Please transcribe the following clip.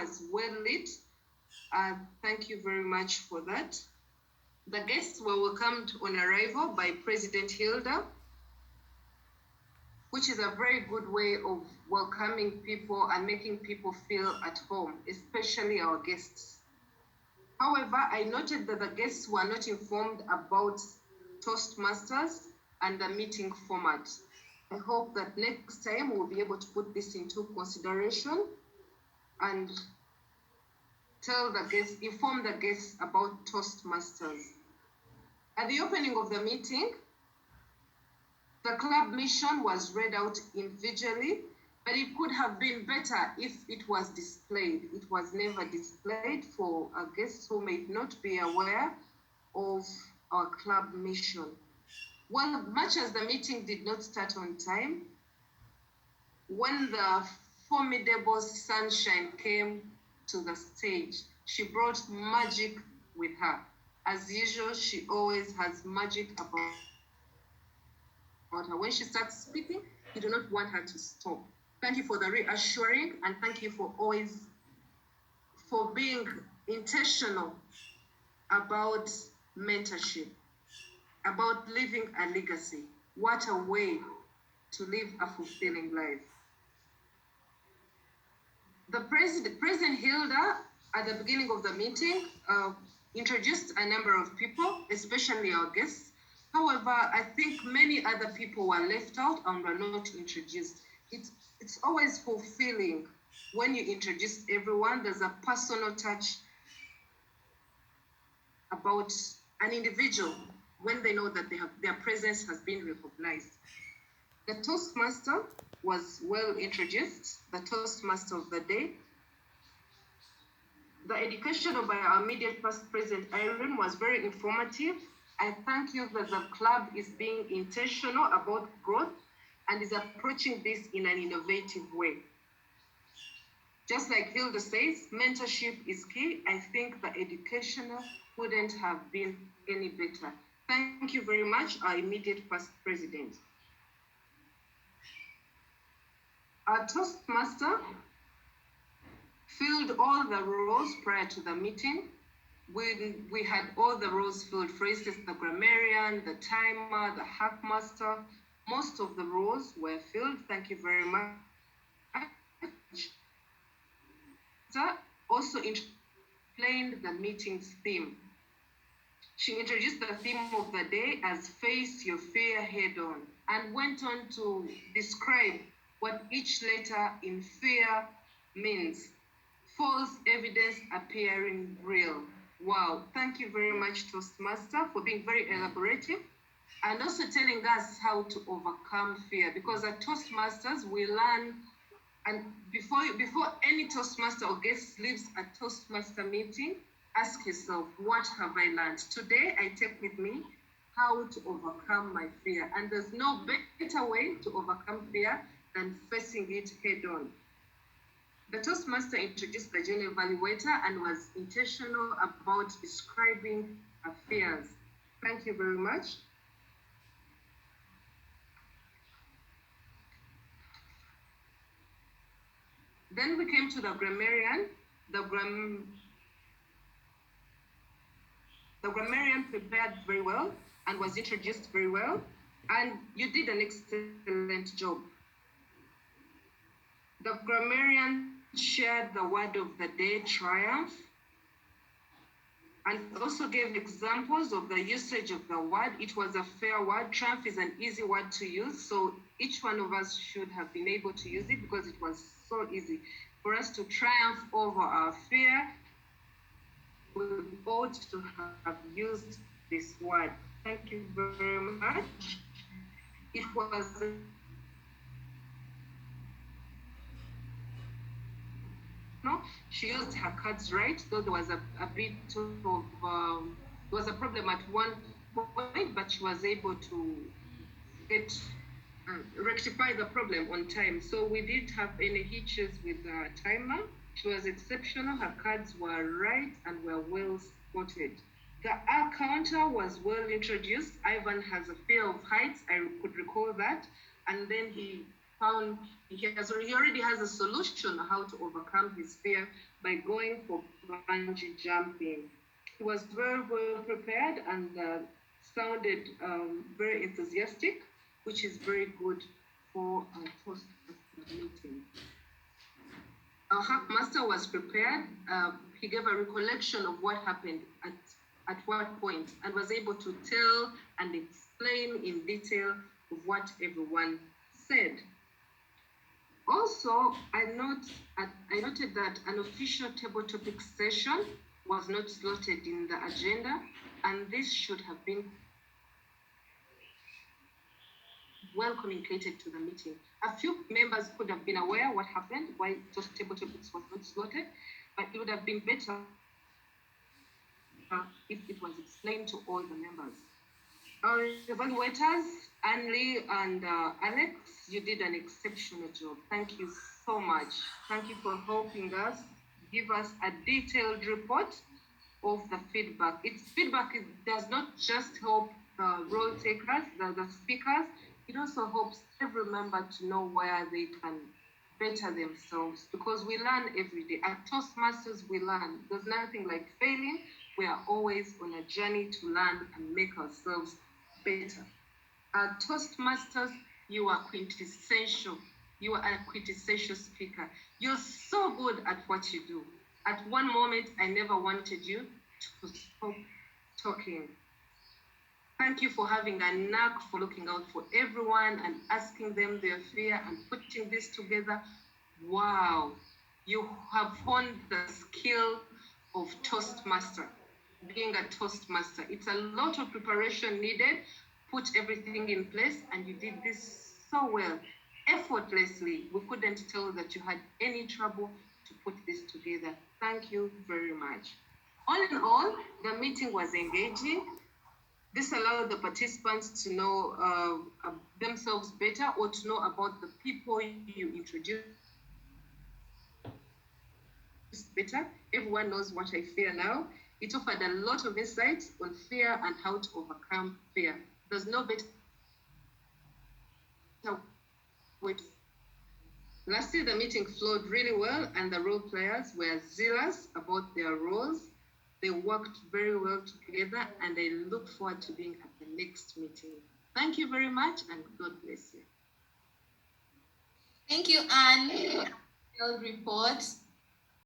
was well lit. Thank you very much for that. The guests were welcomed on arrival by President Hilda, which is a very good way of welcoming people and making people feel at home, especially our guests. However, I noted that the guests were not informed about Toastmasters and the meeting format. I hope that next time we'll be able to put this into consideration and inform the guests about Toastmasters. At the opening of the meeting, the club mission was read out individually, but it could have been better if it was displayed. It was never displayed for our guests who may not be aware of our club mission. Well, much as the meeting did not start on time, when the formidable Sunshine came to the stage, she brought magic with her. As usual, she always has magic about her. When she starts speaking, you do not want her to stop. Thank you for the reassuring, and thank you for being intentional about mentorship, about living a legacy. What a way to live a fulfilling life. The President Hilda, at the beginning of the meeting, introduced a number of people, especially our guests. However, I think many other people were left out and were not introduced. It's always fulfilling when you introduce everyone. There's a personal touch about an individual when they know that their presence has been recognized. The Toastmaster was well introduced, the Toastmaster of the day. The education by our immediate past President Irene was very informative. I thank you that the club is being intentional about growth and is approaching this in an innovative way. Just like Hilda says, mentorship is key. I think the educational couldn't have been any better. Thank you very much, our immediate past president. Our Toastmaster filled all the roles prior to the meeting. We had all the roles filled. For instance, the grammarian, the timer, the hackmaster. Most of the roles were filled. Thank you very much. Also explained the meeting's theme. She introduced the theme of the day as Face Your Fear Head On, and went on to describe what each letter in fear means. False evidence appearing real. Wow, thank you very much, Toastmaster, for being very elaborative and also telling us how to overcome fear, because at Toastmasters we learn, and before any Toastmaster or guest leaves a Toastmaster meeting, ask yourself, what have I learned? Today I take with me how to overcome my fear, and there's no better way to overcome fear than facing it head on. The Toastmaster introduced the General Evaluator and was intentional about describing her fears. Thank you very much. Then we came to the grammarian. The grammarian prepared very well and was introduced very well, and you did an excellent job. The grammarian shared the word of the day, triumph, and also gave examples of the usage of the word. It was a fair word. Triumph is an easy word to use, so each one of us should have been able to use it because it was so easy for us to triumph over our fear. We ought to have used this word. Thank you very much. It was she used her cards right, though there was a bit of there was a problem at one point, but she was able to rectify the problem on time. So we didn't have any hitches with the timer. She was exceptional. Her cards were right and were well spotted. The R counter was well introduced. Ivan has a fear of heights. I could recall that. And then he found he already has a solution on how to overcome his fear by going for bungee jumping. He was very well prepared and sounded very enthusiastic, which is very good for a Toastmaster meeting. Our master was prepared. He gave a recollection of what happened at what point and was able to tell and explain in detail of what everyone said. Also, I noted that an official table topic session was not slotted in the agenda, and this should have been well communicated to the meeting. A few members could have been aware what happened, why those table topics was not slotted, but it would have been better if it was explained to all the members. Our evaluators, Anli and Alex, you did an exceptional job. Thank you so much. Thank you for helping us give us a detailed report of the feedback. Its feedback does not just help the role takers, the speakers, it also helps every member to know where they can better themselves, because we learn every day. At Toastmasters, we learn. There's nothing like failing. We are always on a journey to learn and make ourselves better. At Toastmasters, you are quintessential. You are a quintessential speaker. You're so good at what you do. At one moment, I never wanted you to stop talking. Thank you for having a knack for looking out for everyone and asking them their fear and putting this together. Wow, you have honed the skill of Toastmaster, being a Toastmaster. It's a lot of preparation needed, put everything in place, and you did this so well, effortlessly. We couldn't tell that you had any trouble to put this together. Thank you very much. All in all, the meeting was engaging. This allowed the participants to know themselves better, or to know about the people you introduced better. Everyone knows what I fear now. It offered a lot of insights on fear and how to overcome fear. There's no better way. Lastly, the meeting flowed really well, and the role players were zealous about their roles. They worked very well together, and I look forward to being at the next meeting. Thank you very much, and God bless you. Thank you, Anne, for your report.